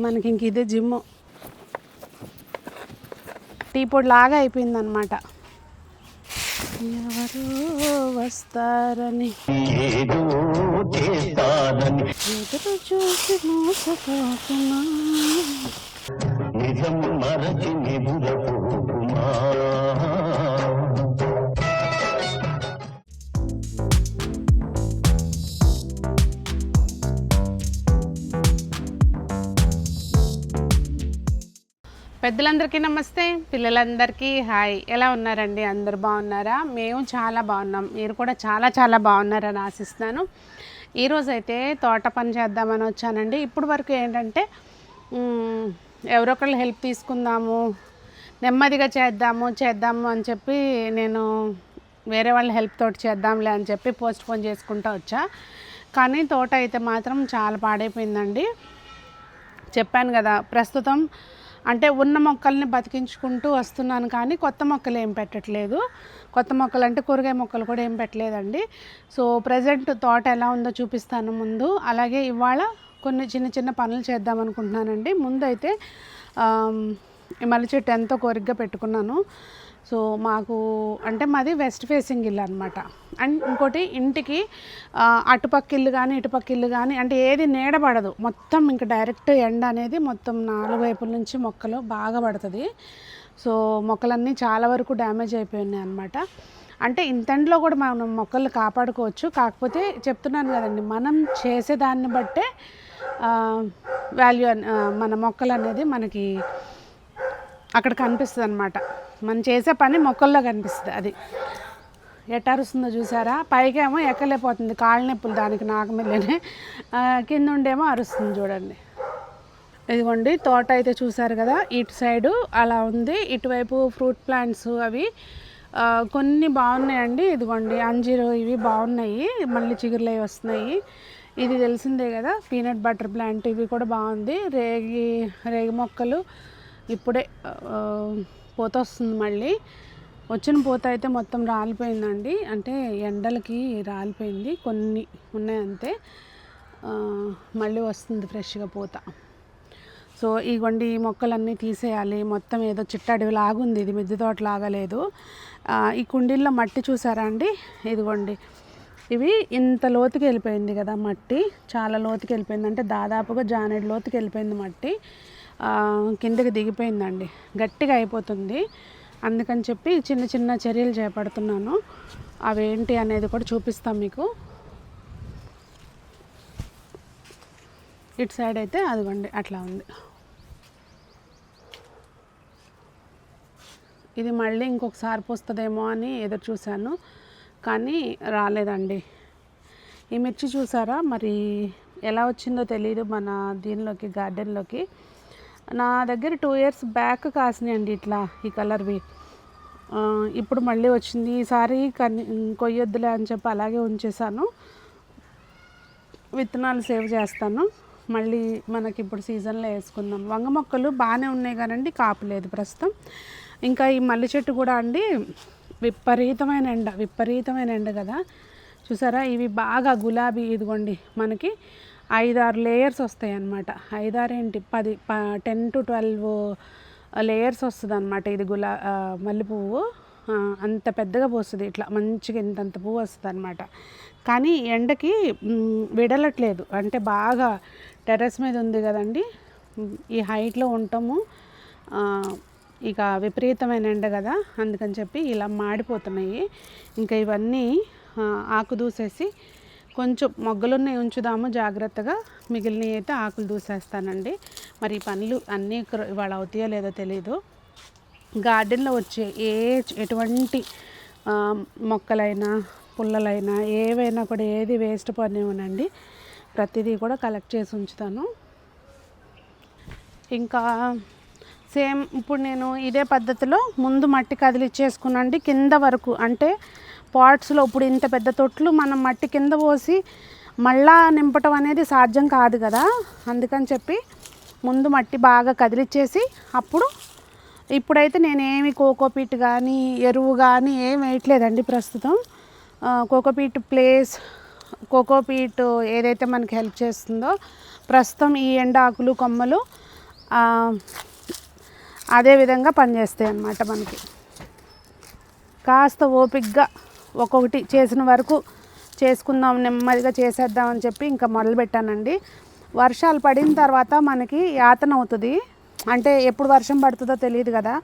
మనకి ఇంక ఇదే జిమ్. టీ పొడి లాగా అయిపోయిందనమాట. ఎవరు వస్తారని ఎదురు చూసి మోసపోతున్నా. పెద్దలందరికీ నమస్తే, పిల్లలందరికీ హాయ్. ఎలా ఉన్నారండి? అందరు బాగున్నారా? మేము చాలా బాగున్నాం. మీరు కూడా చాలా చాలా బాగున్నారని ఆశిస్తున్నాను. ఈరోజైతే తోట పని చేద్దామని వచ్చానండి. ఇప్పుడు వరకు ఏంటంటే ఎవరొకళ్ళు హెల్ప్ తీసుకుందాము, నెమ్మదిగా చేద్దాము అని చెప్పి నేను వేరే వాళ్ళ హెల్ప్ తోటి చేద్దాంలే అని చెప్పి పోస్ట్ పోన్ చేసుకుంటూ వచ్చా. కానీ తోట అయితే మాత్రం చాలా పాడైపోయిందండి. చెప్పాను కదా, ప్రస్తుతం అంటే ఉన్న మొక్కల్ని బతికించుకుంటూ వస్తున్నాను, కానీ కొత్త మొక్కలు ఏం పెట్టట్లేదు. కొత్త మొక్కలు అంటే కూరగాయ మొక్కలు కూడా ఏం పెట్టలేదండి. సో ప్రజెంట్ తోట ఎలా ఉందో చూపిస్తాను ముందు. అలాగే ఇవాళ కొన్ని చిన్న చిన్న పనులు చేద్దాం అనుకుంటున్నానండి. ముందు అయితే ఈ మల్లె చెట్టు ఎంతో కోరికగా పెట్టుకున్నాను. సో మాకు అంటే మాది వెస్ట్ ఫేసింగ్ ఇల్లు అనమాట. అండ్ ఇంకోటి ఇంటికి అటుపక్క ఇల్లు కానీ ఇటుపక్క ఇల్లు కానీ అంటే ఏది నీడపడదు. మొత్తం ఇంకా డైరెక్ట్ ఎండ అనేది మొత్తం 4 వైపుల నుంచి మొక్కలు బాగా పడుతుంది. సో మొక్కలన్నీ చాలా వరకు డ్యామేజ్ అయిపోయినాయి అనమాట. అంటే ఇంతలో కూడా మనం మొక్కలు కాపాడుకోవచ్చు. కాకపోతే చెప్తున్నాను కదండి, మనం చేసేదాన్ని బట్టే వాల్యూ మన మొక్కలు అనేది మనకి అక్కడ కనిపిస్తుంది అనమాట. మనం చేసే పని మొక్కల్లో కనిపిస్తుంది. అది ఎట్లా అరుస్తుందో చూసారా? పైకేమో ఎక్కలేకపోతుంది, కాళ్ళ నొప్పులు దానికి నాకు మీదనే, కింద ఉండేమో అరుస్తుంది చూడండి. ఇదిగోండి తోట అయితే చూసారు కదా, ఇటు సైడు అలా ఉంది. ఇటువైపు ఫ్రూట్ ప్లాంట్స్ అవి కొన్ని బాగున్నాయండి. ఇదిగోండి అంజీరు ఇవి బాగున్నాయి, మళ్ళీ చిగురులు అవి వస్తున్నాయి. ఇది తెలిసిందే కదా, పీనట్ బటర్ ప్లాంట్ ఇవి కూడా బాగుంది. రేగి మొక్కలు ఇప్పుడే పూత వస్తుంది. మళ్ళీ వచ్చిన పూత అయితే మొత్తం రాలిపోయిందండి. అంటే ఎండలకి రాలిపోయింది, కొన్ని ఉన్నాయి అంతే. మళ్ళీ వస్తుంది ఫ్రెష్గా పూత. సో ఇగోండి ఈ మొక్కలన్నీ తీసేయాలి. మొత్తం ఏదో చిట్టడివి లాగుంది, ఇది మిద్దె తోట లాగలేదు. ఈ కుండీల్లో మట్టి చూసారా అండి? ఇదిగోండి ఇవి ఇంత లోతుకి వెళ్ళిపోయింది కదా మట్టి, చాలా లోతుకి వెళ్ళిపోయింది. అంటే దాదాపుగా జానెడ్ లోతుకి వెళ్ళిపోయింది మట్టి, కిందకి దిగిపోయిందండి, గట్టిగా అయిపోతుంది. అందుకని చెప్పి చిన్న చిన్న చర్యలు చేపడుతున్నాను. అవేంటి అనేది కూడా చూపిస్తాం మీకు. ఇటు సైడ్ అయితే అదిగోండి అట్లా ఉంది. ఇది మళ్ళీ ఇంకొకసారి పోస్తుందేమో అని ఎదురు చూశాను, కానీ రాలేదండి. ఈ మిర్చి చూసారా, మరి ఎలా వచ్చిందో తెలియదు మన దీనిలోకి, గార్డెన్లోకి. నా దగ్గర 2 years బ్యాక్ కాసినాయండి ఇట్లా ఈ కలర్వి. ఇప్పుడు మళ్ళీ వచ్చింది. ఈసారి కొయ్యొద్దులే అని చెప్పి అలాగే ఉంచేసాను. విత్తనాలు సేవ్ చేస్తాను, మళ్ళీ మనకి ఇప్పుడు సీజన్లో వేసుకుందాం. వంగ మొక్కలు బాగానే ఉన్నాయి కానండి, కాపులేదు ప్రస్తుతం. ఇంకా ఈ మల్లె చెట్టు కూడా అండి విపరీతమైన ఎండ కదా, చూసారా? ఇవి బాగా గులాబీ, ఇదిగోండి మనకి 5-6 లేయర్స్ వస్తాయి అన్నమాట. 5-6 ఏంటి 10 to 12 లేయర్స్ వస్తుంది అనమాట. ఇది మల్లెపువ్వు అంత పెద్దగా పోస్తుంది, ఇట్లా మంచిగా ఇంతంత పువ్వు వస్తుంది అనమాట. కానీ ఎండకి విడలట్లేదు. అంటే బాగా టెర్రస్ మీద ఉంది కదండి, ఈ హైట్లో ఉంటాము, ఇక విపరీతమైన ఎండ కదా, అందుకని చెప్పి ఇలా మాడిపోతున్నాయి. ఇంకా ఇవన్నీ ఆకు దూసేసి కొంచెం మొగ్గలున్నాయి ఉంచుదాము జాగ్రత్తగా, మిగిలినవి అయితే ఆకులు దూసేస్తానండి. మరి ఈ పనులు అన్నీ ఇవాళ అవుతాయో లేదో తెలీదు. గార్డెన్లో వచ్చే ఎటువంటి మొక్కలైనా పుల్లలైనా ఏవైనా కూడా ఏది వేస్ట్ పనివ్వనండి, ప్రతిదీ కూడా కలెక్ట్ చేసి ఉంచుతాను. ఇంకా సేమ్ ఇప్పుడు నేను ఇదే పద్ధతిలో ముందు మట్టి కదిలిచ్చేసుకున్నాండి కింద వరకు. అంటే పాట్స్లో ఇప్పుడు ఇంత పెద్ద తొట్లు మనం మట్టి కింద పోసి మళ్ళా నింపటం అనేది సాధ్యం కాదు కదా, అందుకని చెప్పి ముందు మట్టి బాగా కదిలిచ్చేసి అప్పుడు. ఇప్పుడైతే నేనేమి కోకోపీట్ కానీ ఎరువు కానీ ఏం వేయట్లేదండి ప్రస్తుతం. కోకోపీట్ ప్లేస్ కోకోపీట్ ఏదైతే మనకి హెల్ప్ చేస్తుందో ప్రస్తుతం ఈ ఎండాకులు కొమ్మలు అదే విధంగా పనిచేస్తాయి అన్నమాట. మనకి కాస్త ఓపికగా ఒక్కొక్కటి చేసిన వరకు చేసుకుందాం, నెమ్మదిగా చేసేద్దామని చెప్పి ఇంకా మొదలుపెట్టానండి. వర్షాలు పడిన తర్వాత మనకి యాతన అవుతుంది, అంటే ఎప్పుడు వర్షం పడుతుందో తెలియదు కదా,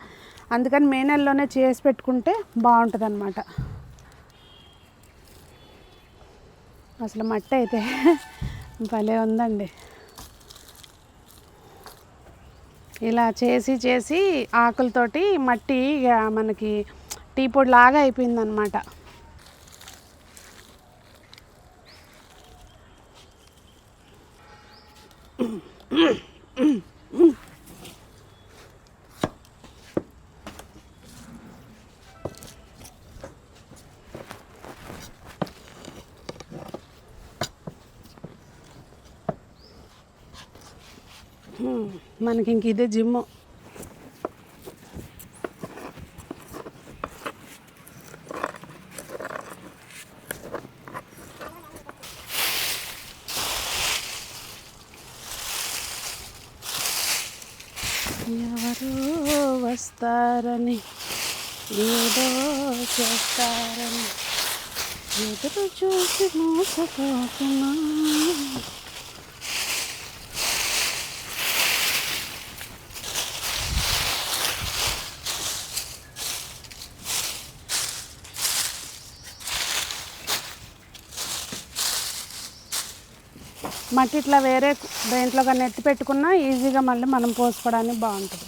అందుకని మే నెలలోనే చేసి పెట్టుకుంటే బాగుంటుంది అన్నమాట. అసలు మట్టి అయితే భలే ఉందండి. ఇలా చేసి ఆకులతోటి మట్టి మనకి టీ పొడి లాగా అయిపోయిందనమాట. మనకి ఇంక ఇదే జిమ్. ఎవరో వస్తారని ఏదో చేస్తారని ఎదురు చూసి మోసపోతున్నా. మట్టి ఇట్లా వేరే దేంట్లో కానీ ఎత్తి పెట్టుకున్నా ఈజీగా మళ్ళీ మనం పోసుకోవడానికి బాగుంటుంది.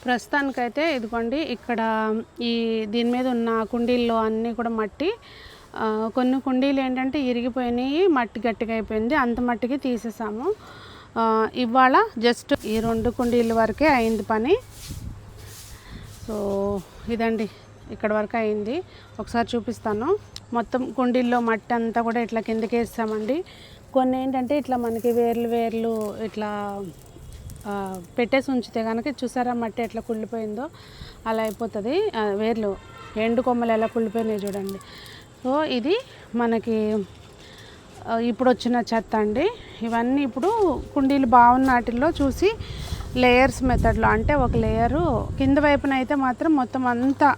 ప్రస్తుతానికైతే ఇదిగోండి ఇక్కడ ఈ దీని మీద ఉన్న కుండీల్లో అన్నీ కూడా మట్టి, కొన్ని కుండీలు ఏంటంటే ఇరిగిపోయినాయి, మట్టి గట్టిగా అయిపోయింది, అంత మట్టికి తీసేసాము. ఇవాళ జస్ట్ ఈ 2 కుండీల వరకే అయింది పని. సో ఇదండి ఇక్కడ వరకు అయింది. ఒకసారి చూపిస్తాను. మొత్తం కుండీల్లో మట్టి అంతా కూడా ఇట్లా కిందకి వేసామండి. కొన్ని ఏంటంటే ఇట్లా మనకి వేర్లు ఇట్లా పెట్టేసి ఉంచితే కనుక చూసారా మట్టి ఎట్లా కుళ్ళిపోయిందో అలా అయిపోతుంది. వేర్లు ఎండు కొమ్మలు ఎలా కుళ్ళిపోయినాయి చూడండి. సో ఇది మనకి ఇప్పుడు వచ్చిన చెత్త అండి. ఇవన్నీ ఇప్పుడు కుండీలు బాగున్న వాటిల్లో చూసి లేయర్స్ మెథడ్లో, అంటే ఒక లేయరు కింద వైపున అయితే మాత్రం మొత్తం అంతా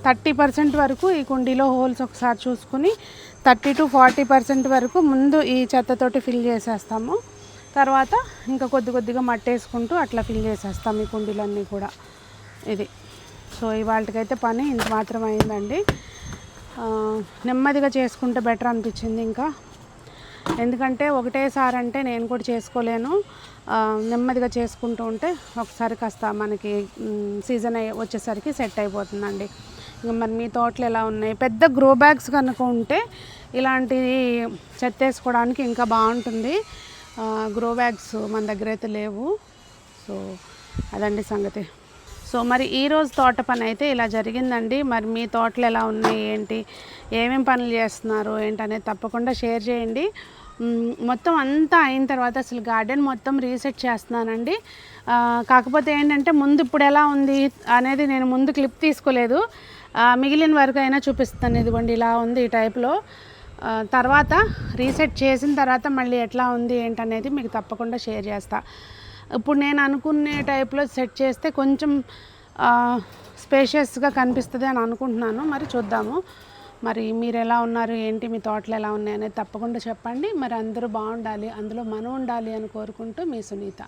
30% వరకు ఈ కుండీలో హోల్స్ ఒకసారి చూసుకుని 30 to 40% వరకు ముందు ఈ చెత్తతోటి ఫిల్ చేసేస్తాము. తర్వాత ఇంకా కొద్దిగా మట్టి వేసుకుంటూ అట్లా ఫిల్ చేసేస్తాం ఈ కుండీలన్నీ కూడా. ఇది సో ఇవాళకైతే పని ఇంత మాత్రం అయిందండి. నెమ్మదిగా చేసుకుంటే బెటర్ అనిపించింది ఇంకా, ఎందుకంటే ఒకటేసారి అంటే నేను కూడా చేసుకోలేను. నెమ్మదిగా చేసుకుంటూ ఉంటే ఒకసారి కాస్త మనకి సీజన్ వచ్చేసరికి సెట్ అయిపోతుందండి. ఇంకా మరి మీ తోటలు ఎలా ఉన్నాయి? పెద్ద గ్రో బ్యాగ్స్ కనుక ఉంటే ఇలాంటివి చెత్త వేసుకోవడానికి ఇంకా బాగుంటుంది. గ్రో బ్యాగ్స్ మన దగ్గర అయితే లేవు. సో అదండి సంగతి. సో మరి ఈరోజు తోట పని అయితే ఇలా జరిగిందండి. మరి మీ తోటలు ఎలా ఉన్నాయి, ఏంటి, ఏమేమి పనులు చేస్తున్నారు ఏంటనేది తప్పకుండా షేర్ చేయండి. మొత్తం అంతా అయిన తర్వాత అసలు గార్డెన్ మొత్తం రీసెట్ చేస్తున్నానండి. కాకపోతే ఏంటంటే ముందు ఇప్పుడు ఎలా ఉంది అనేది నేను ముందు క్లిప్ తీసుకోలేదు, మిగిలిన వరకు అయినా చూపిస్తాను. ఇదిగోండి ఇలా ఉంది ఈ టైప్లో. తర్వాత రీసెట్ చేసిన తర్వాత మళ్ళీ ఎట్లా ఉంది ఏంటనేది మీకు తప్పకుండా షేర్ చేస్తా. ఇప్పుడు నేను అనుకునే టైప్లో సెట్ చేస్తే కొంచెం స్పేషియస్గా కనిపిస్తుంది అని అనుకుంటున్నాను. మరి చూద్దాము. మరి మీరు ఎలా ఉన్నారు, ఏంటి, మీ తోటలు ఎలా ఉన్నాయి అనేది తప్పకుండా చెప్పండి. మరి అందరూ బాగుండాలి, అందులో మనం ఉండాలి అని కోరుకుంటూ మీ సునీత.